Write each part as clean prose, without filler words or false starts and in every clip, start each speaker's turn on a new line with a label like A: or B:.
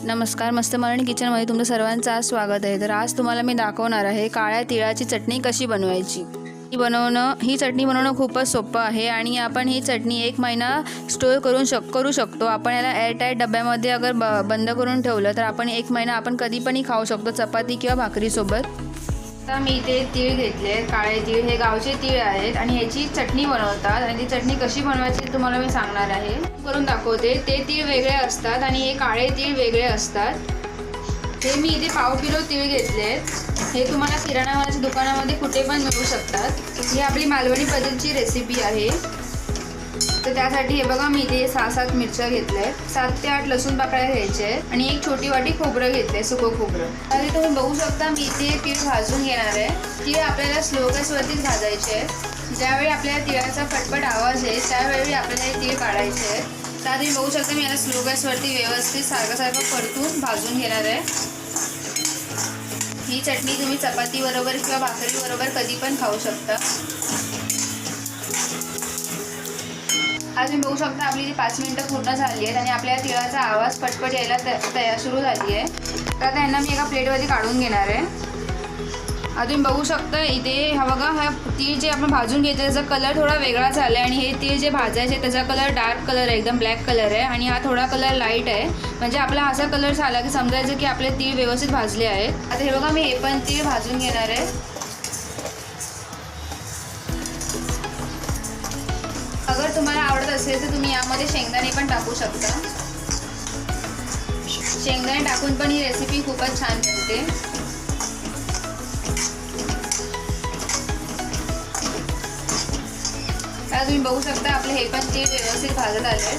A: नमस्कार, मस्त मराठी किचनमध्ये तुमचं सर्वांचं आज स्वागत आहे। तर आज तुम्हाला मी दाखवणार आहे काळ्या तिळाची चटणी कशी बनवायची। ही चटणी बनवणं खूपच सोपं आहे आणि आपण ही चटणी 1 महिना स्टोअर करू शकतो। आपण याला एअरटाईट डब्यामध्ये अगर बंद करून ठेवलं तर आपण 1 महिना आपण कधी पण खाऊ शकतो, चपाती किंवा भाकरीसोबत। आता मी इथे तीळ घेतले, काळे तीळ, हे गावचे तीळ आहेत आणि ह्याची चटणी बनवतात आणि ती चटणी कशी बनवायची तुम्हाला मी सांगणार आहे, करून दाखवते। ते तीळ वेगळे असतात आणि हे काळे तीळ वेगळे असतात। हे मी इथे पाव किलो तीळ घेतलेत। हे तुम्हाला किराणा मालाच्या दुकानामध्ये कुठे पण मिळू शकतात। ही आपली मालवणी पद्धतीची रेसिपी आहे। तर त्यासाठी हे बघा, मी इथे 6-7 मिरच्या घेतल्यात, 7 ते 8 लसूण पाकळ्या घ्यायचे आहेत आणि 1 छोटी वाटी खोबरं घेतलंय, सुकं खोबरं। तर तुम्ही बघू शकता मी इथे तीळ भाजून घेणार आहे। तीळ आपल्याला स्लो गॅसवरतीच भाजायचे आहेत। ज्यावेळी आपल्याला तिळाचा फटफट आवाज येईल त्यावेळी आपल्याला हे तीळ काढायचे आहेत। तर तुम्ही बघू शकता मी याला स्लो गॅसवरती व्यवस्थित सारखं परतून भाजून घेणार आहे। ही चटणी तुम्ही चपाती बरोबर किंवा भाकरी बरोबर कधी पण खाऊ शकता। आज तुम्ही बघू शकता आपली जी 5 मिनिटं पूर्ण झाली आहेत आणि आपल्या तिळाचा आवाज पटपट यायला तयार सुरू झाली आहे। तर आता यांना मी एका प्लेटमध्ये काढून घेणार आहे। तुम्ही बघू शकता इथे हा बघा, हा तीळ जे आपण भाजून घेतले त्याचा कलर थोडा वेगळा झाला आहे आणि हे तीळ जे भाजायचे त्याचा कलर डार्क कलर आहे, एकदम ब्लॅक कलर आहे आणि हा थोडा कलर लाईट आहे। म्हणजे आपला असा कलर झाला की समजायचं की आपले तीळ व्यवस्थित भाजले आहेत। आता हे बघा, मी हे पण तीळ भाजून घेणार आहे। अगर तुम्हाला आवडत असेल तर तुम्ही यामध्ये शेंगदाणे पण टाकू शकता। शेंगदाणे टाकून पण ही रेसिपी खूपच छान बनते। आता तुम्ही बघू शकता आपले हे पण तीळ व्यवस्थित भाजत आले।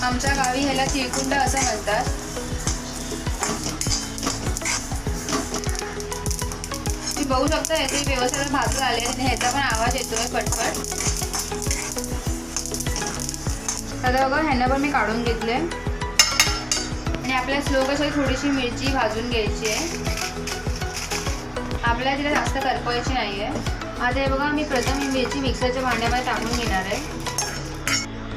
A: आमच्या गावी ह्याला तिळकुंड असं म्हणतात। तुम्ही बघू शकता याचे व्यवस्थित भाजत आले आणि ह्याचा पण आवाज येतोय पटपट। आता बघा, ह्यांना पण मी काढून घेतले आणि आपल्या स्लो गॅसवर थोडीशी मिरची भाजून घ्यायची आहे। आपल्याला तिला जास्त करपवायची नाही आहे। आता हे बघा, मी प्रथम ही मिरची मिक्सरच्या भांड्यामध्ये टाकून घेणार आहे,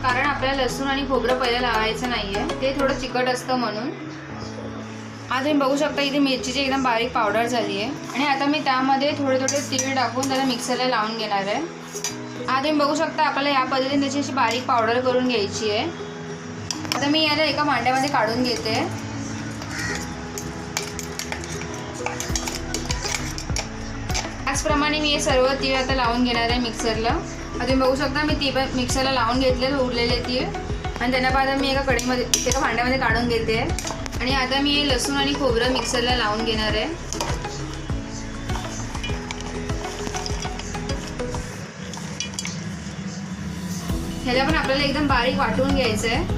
A: कारण आपल्याला लसूण आणि खोबरं पहिलं लावायचं नाही आहे, ते थोडं चिकट असतं म्हणून। आता तुम्ही बघू शकता इथे मिरचीची एकदम बारीक पावडर झाली आहे आणि आता मी त्यामध्ये थोडे तीळ टाकून त्याला मिक्सरला लावून घेणार आहे। आता तुम्ही बघू शकता आपल्याला या पद्धतीने त्याची अशी बारीक पावडर करून घ्यायची आहे। आता मी याला एका भांड्यामध्ये काढून घेते। त्याचप्रमाणे मी हे सर्व तीळ आता लावून घेणार आहे मिक्सरला। आता तुम्ही बघू शकता मी ती पण मिक्सरला लावून घेतले उरलेले तीळ आणि त्यांना आता मी एका भांड्यामध्ये काढून घेते आणि आता मी हे लसूण आणि खोबरं मिक्सरला लावून घेणार आहे। ह्याला पण आपल्याला एकदम बारीक वाटून घ्यायचं आहे।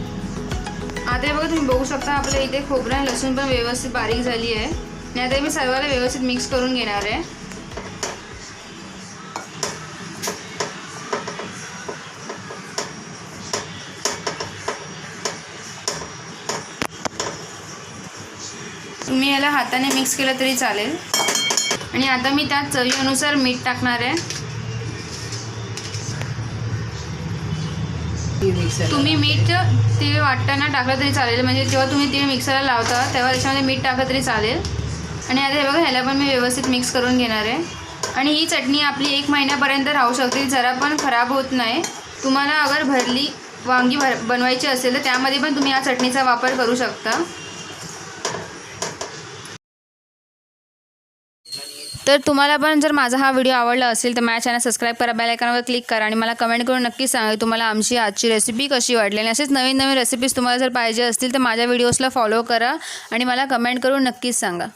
A: आता हे बघा, तुम्ही बघू शकता आपल्या इथे खोबरं आणि लसूण पण व्यवस्थित बारीक झाली आहे आणि आता मी सर्वाला व्यवस्थित मिक्स करून घेणार आहे। तुम्ही याला हाताने मिक्स केलं तरी चालेल आणि आता मी त्यात चवीनुसार मीठ टाकणार आहे। तुम्ही मीठ तीळ वाटताना टाकलं तरी चालेल, म्हणजे जेव्हा तुम्ही तीळ मिक्सरला लावता तेव्हा त्याच्यामध्ये मीठ टाकलं तरी चालेल। आणि आता हे बघा, ह्याला पण मी व्यवस्थित मिक्स करून घेणार आहे आणि ही चटणी आपली 1 महिन्यापर्यंत राहू शकते, जरा पण खराब होत नाही। तुम्हाला अगर भरली वांगी बनवायची असेल तर त्यामध्ये पण तुम्ही या चटणीचा वापर करू शकता। तर तुम्हाला पण जर माझा हा व्हिडिओ आवडला असेल तर माझ्या चॅनल सबस्क्राईब करा, बेल आयकॉनवर क्लिक करा आणि मला कमेंट करून नक्की सांगा तुम्हाला आमची आजची रेसिपी कशी वाटली। आणि असेच नवीन रेसिपीज तुम्हाला जर पाहिजे असतील तर माझ्या व्हिडिओजला फॉलो करा आणि मला कमेंट करून नक्कीच सांगा।